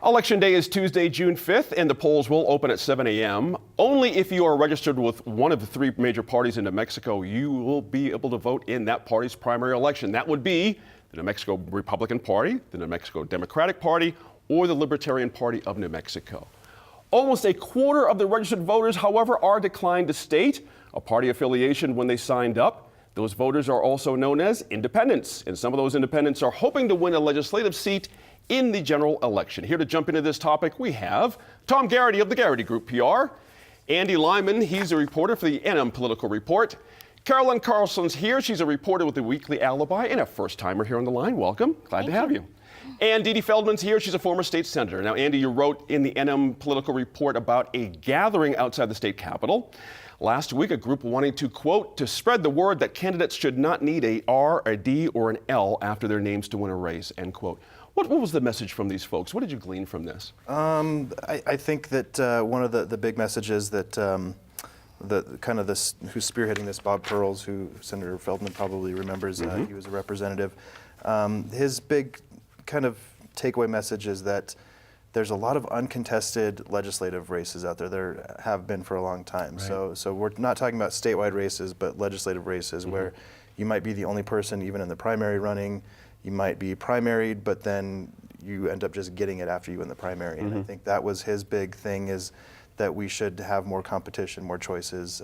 Election day is Tuesday, June 5th, and the polls will open at 7 a.m. Only if you are registered with one of the three major parties in New Mexico, you will be able to vote in that party's primary election. That would be the New Mexico Republican Party, the New Mexico Democratic Party, or the Libertarian Party of New Mexico. Almost a quarter of the registered voters, however, are declined to state a party affiliation when they signed up. Those voters are also known as independents, and some of those independents are hoping to win a legislative seat in the general election. Here to jump into this topic, we have Tom Garrity of the Garrity Group PR, Andy Lyman, he's a reporter for the NM Political Report. Carolyn Carlson's here. She's a reporter with the Weekly Alibi and a first-timer here on the line. Welcome. Glad to have you. And Dee Dee Feldman's here. She's a former state senator. Now, Andy, you wrote in the NM Political Report about a gathering outside the state capitol last week, a group wanting to, quote, to spread the word that candidates should not need a R, a D, or an L after their names to win a race, end quote. What was the message from these folks? What did you glean from this? I think that one of the big messages that who's spearheading this, Bob Perls, who Senator Feldman probably remembers, he was a representative. His big kind of takeaway message is that there's a lot of uncontested legislative races out there. There have been for a long time. Right. So we're not talking about statewide races, but legislative races where you might be the only person even in the primary running. You might be primaried, but then you end up just getting it after you win the primary. And I think that was his big thing, is that we should have more competition, more choices.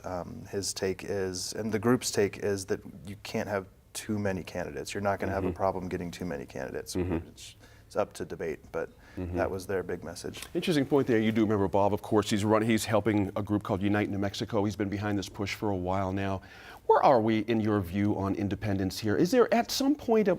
His take is, and the group's take is, that you can't have too many candidates. You're not going to have a problem getting too many candidates. It's up to debate, but that was their big message. Interesting point there. You do remember Bob, of course. He's helping a group called Unite New Mexico. He's been behind this push for a while now. Where are we in your view on independence here? Is there at some point do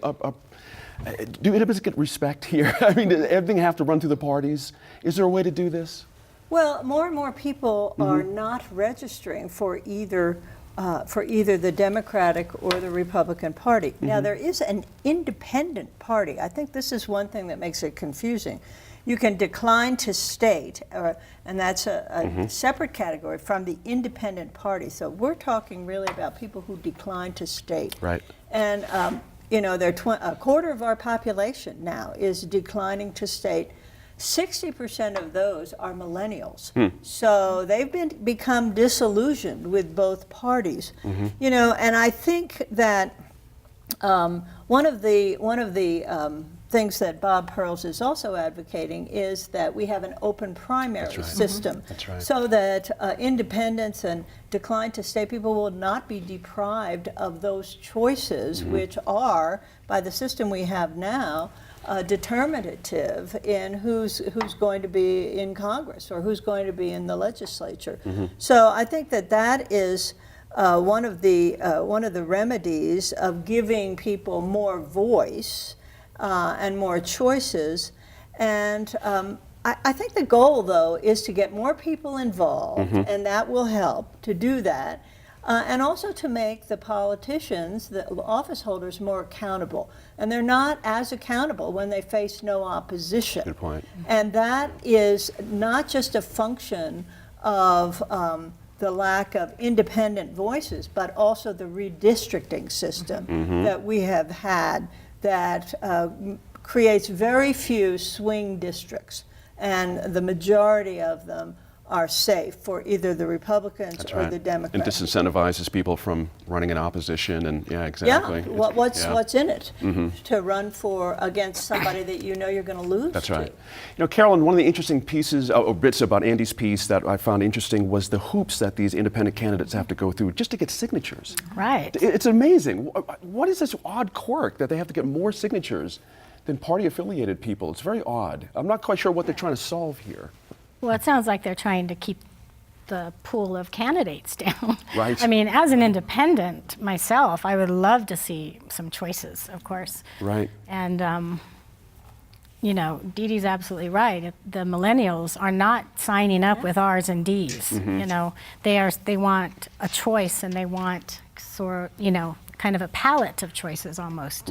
independents get respect here? I mean, does everything have to run through the parties? Is there a way to do this? Well, more and more people are not registering for either the Democratic or the Republican Party. Now, there is an independent party. I think this is one thing that makes it confusing. You can decline to state, and that's a separate category from the independent party. So we're talking really about people who decline to state. Right. And, you know, a quarter of our population now is declining to state. 60% of those are millennials. So they've become disillusioned with both parties. You know, and I think that one of the things that Bob Perls is also advocating is that we have an open primary system. That's right. So that independents and decline to state people will not be deprived of those choices, which are, by the system we have now, determinative in who's going to be in Congress or who's going to be in the legislature. So I think that is one of the remedies of giving people more voice and more choices. And I think the goal, though, is to get more people involved, and that will help to do that. And also to make the politicians, the office holders, more accountable. And they're not as accountable when they face no opposition. Good point. And that is not just a function of the lack of independent voices, but also the redistricting system that we have had that creates very few swing districts. And the majority of them are safe for either the Republicans or the Democrats. And disincentivizes people from running in opposition, and yeah, exactly. Yeah, what's in it to run against somebody that you know you're going to lose? That's right. You know, Carolyn, one of the interesting pieces or bits about Andy's piece that I found interesting was the hoops that these independent candidates have to go through just to get signatures. Right. It's amazing. What is this odd quirk that they have to get more signatures than party-affiliated people? It's very odd. I'm not quite sure what they're trying to solve here. Well, it sounds like they're trying to keep the pool of candidates down. Right. I mean, as an independent myself, I would love to see some choices, of course. Right. And, you know, Dee Dee's absolutely right. The millennials are not signing up with R's and D's. You know, they want a choice, and they want kind of a palette of choices almost.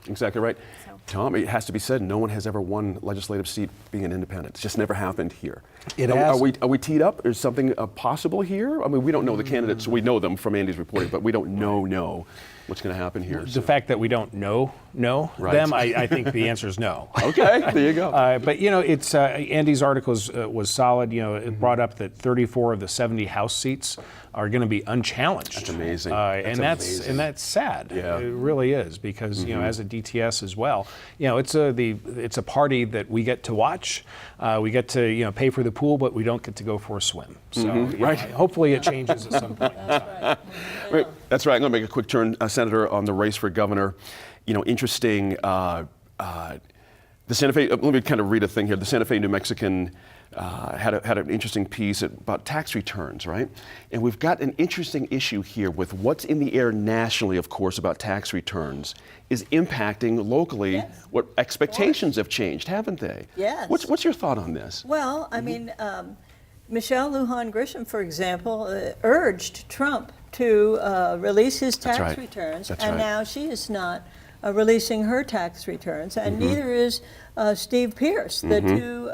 Exactly right. Tom, it has to be said, no one has ever won legislative seat being an independent. It's just never happened here. Are we teed up? Is something possible here? I mean, we don't know the candidates. We know them from Andy's reporting, but we don't know what's going to happen here. The fact that we don't know no. Right. Them, I think the answer is no. Okay, there you go. But it's Andy's article was solid. It brought up that 34 of the 70 House seats are going to be unchallenged. That's amazing. And amazing. that's sad. Yeah. It really is, because as a DTS as well, it's a party that we get to watch. We get to pay for the pool, but we don't get to go for a swim. So Right. hopefully it changes at some point in time. Right. That's right. I'm going to make a quick turn, Senator, on the race for governor. Interesting. The Santa Fe. Let me kind of read a thing here. The Santa Fe New Mexican had an interesting piece about tax returns, right? And we've got an interesting issue here with what's in the air nationally, of course, about tax returns is impacting locally. Yes. What expectations have changed, haven't they? Yes. What's your thought on this? Well, I mean, Michelle Lujan Grisham, for example, urged Trump to release his tax right. returns, That's and right. now she is not releasing her tax returns, and neither is Steve Pierce, the two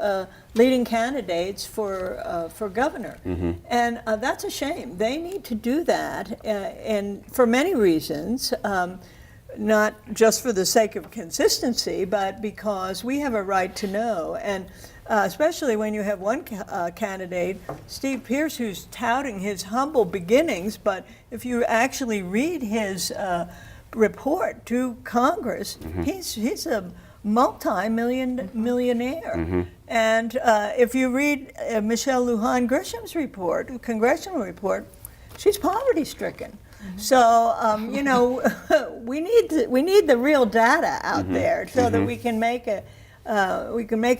leading candidates for governor. And that's a shame. They need to do that, and for many reasons. Not just for the sake of consistency, but because we have a right to know. And especially when you have one candidate, Steve Pierce, who's touting his humble beginnings, but if you actually read his report to Congress, he's a multi-millionaire. And if you read Michelle Lujan Grisham's report, congressional report, she's poverty-stricken. So we need the real data out there so that we can make a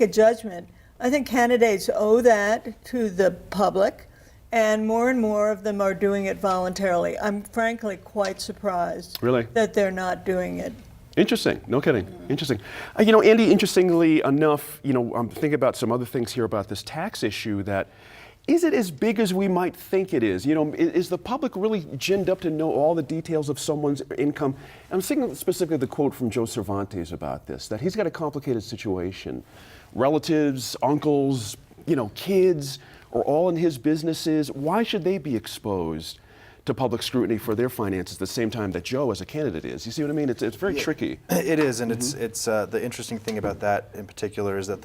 judgment. I think candidates owe that to the public, and more of them are doing it voluntarily. I'm frankly quite surprised Really? that they're not doing it. Interesting. No kidding. Interesting. Andy, interestingly enough, I'm thinking about some other things here about this tax issue that is it as big as we might think it is? Is the public really ginned up to know all the details of someone's income? I'm thinking specifically the quote from Joe Cervantes about this, that he's got a complicated situation. Relatives, uncles, kids are all in his businesses. Why should they be exposed to public scrutiny for their finances at the same time that Joe as a candidate is? You see what I mean? It's very tricky. It is, and it's the interesting thing about that in particular is that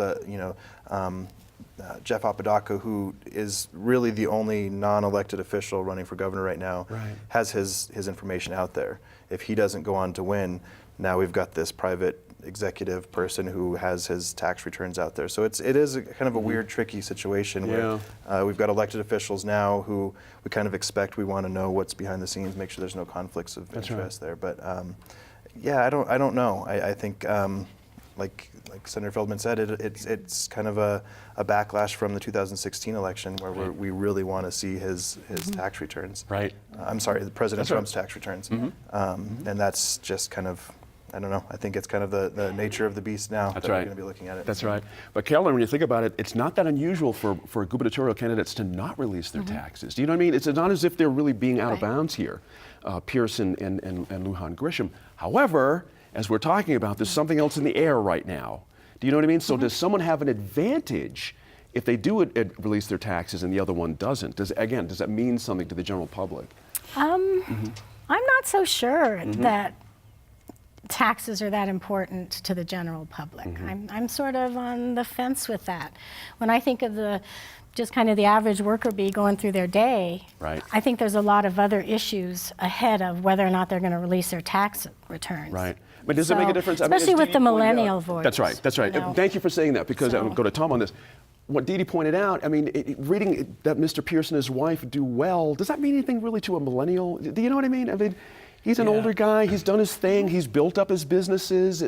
Jeff Apodaca, who is really the only non-elected official running for governor right now, has his information out there. If he doesn't go on to win, now we've got this private executive person who has his tax returns out there. So it is kind of a weird, tricky situation where we've got elected officials now who we kind of expect we want to know what's behind the scenes, make sure there's no conflicts of interest there. But I don't know. I think like Senator Feldman said, it's kind of a backlash from the 2016 election where we really want to see his tax returns. Right. I'm sorry, President Trump's tax returns. And that's just kind of, I don't know, I think it's kind of the nature of the beast now that we're going to be looking at it. That's right. But Carolyn, when you think about it, it's not that unusual for gubernatorial candidates to not release their taxes. Do you know what I mean? It's not as if they're really being out of bounds here, Pierce and Lujan Grisham. However, as we're talking about, there's something else in the air right now. Do you know what I mean? So does someone have an advantage if they do release their taxes and the other one doesn't? Does that mean something to the general public? I'm not so sure that taxes are that important to the general public. I'm sort of on the fence with that. When I think of just kind of the average worker bee going through their day, I think there's a lot of other issues ahead of whether or not they're going to release their tax returns. Right. But does it make a difference? Especially with the millennial voice. That's right. That's right. Thank you for saying that, because I'm going to go to Tom on this. What Dee Dee pointed out, I mean, reading that Mr. Pierce and his wife do well, does that mean anything really to a millennial? Do you know what I mean? I mean, he's an older guy. He's done his thing. He's built up his businesses.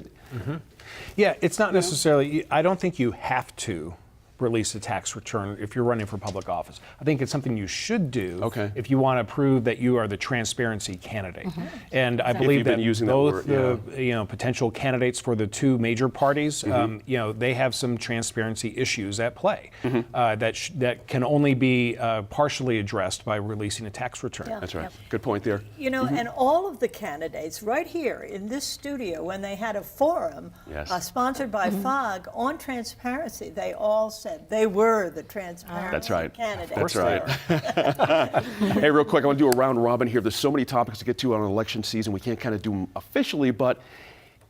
Yeah, it's not necessarily, I don't think you have to release a tax return if you're running for public office. I think it's something you should do if you want to prove that you are the transparency candidate. And I believe that both the potential candidates for the two major parties, they have some transparency issues at play that can only be partially addressed by releasing a tax return. That's right. Good point there. And all of the candidates right here in this studio, when they had a forum sponsored by FOG on transparency, they all said they were the transparency candidates. That's right. Hey, real quick, I want to do a round robin here. There's so many topics to get to on election season. We can't kind of do them officially, but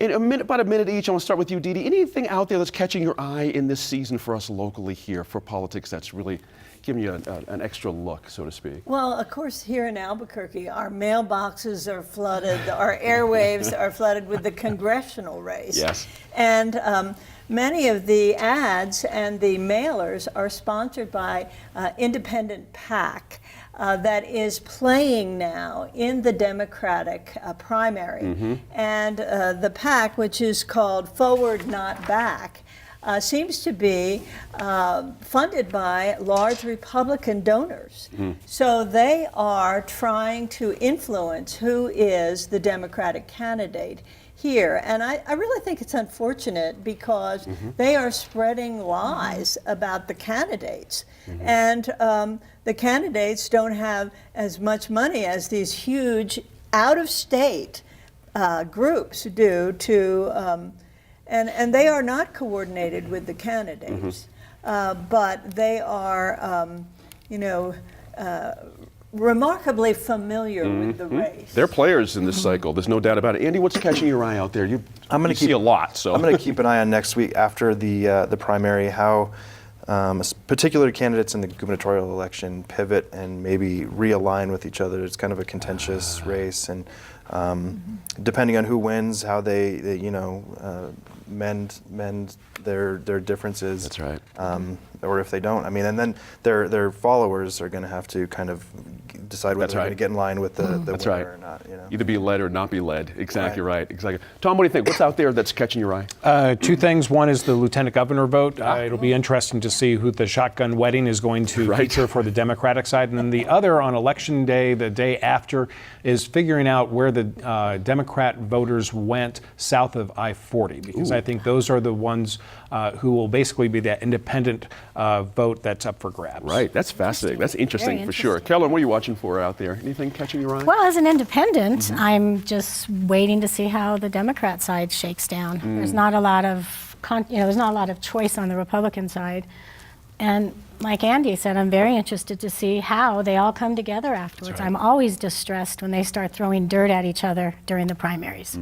In a minute, about a minute each, I want to start with you, Dee Dee. Anything out there that's catching your eye in this season for us locally here for politics that's really giving you an extra look, so to speak? Well, of course, here in Albuquerque, our mailboxes are flooded, our airwaves are flooded with the congressional race. Yes. And many of the ads and the mailers are sponsored by Independent PAC. That is playing now in the Democratic primary. And the PAC, which is called Forward Not Back, seems to be funded by large Republican donors. So they are trying to influence who is the Democratic candidate here. And I really think it's unfortunate because they are spreading lies about the candidates. And the candidates don't have as much money as these huge out-of-state groups do to, and they are not coordinated with the candidates, but they are, remarkably familiar with the race. They're players in this cycle. There's no doubt about it. Andy, what's catching your eye out there? You see a lot. So I'm going to keep an eye on next week after the primary, how particular candidates in the gubernatorial election pivot and maybe realign with each other. It's kind of a contentious race, and depending on who wins, how they mend their differences. That's right. Or if they don't, I mean, and then their followers are going to have to kind of decide whether That's they're right. going to get in line with the That's winner right. or not. Either be led or not be led. Exactly right. Exactly. Tom, what do you think? What's out there that's catching your eye? Two things. One is the lieutenant governor vote. It'll be interesting to see who the shotgun wedding is going to feature for the Democratic side. And then the other, on election day, the day after, is figuring out where the Democrat voters went south of I-40, because I think those are the ones who will basically be that independent vote that's up for grabs. Right. That's fascinating. That's interesting Very for sure. Kellen, what are you watching for out there? Anything catching your eye? Well, as an independent, I'm just waiting to see how the Democrat side shakes down. There's not a lot of, there's not a lot of choice on the Republican side, and like Andy said, I'm very interested to see how they all come together afterwards. I'm always distressed when they start throwing dirt at each other during the primaries.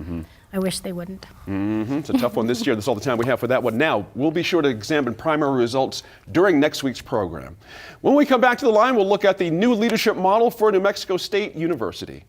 I wish they wouldn't. It's a tough one this year. That's all the time we have for that one. Now, we'll be sure to examine primary results during next week's program. When we come back to the line, we'll look at the new leadership model for New Mexico State University.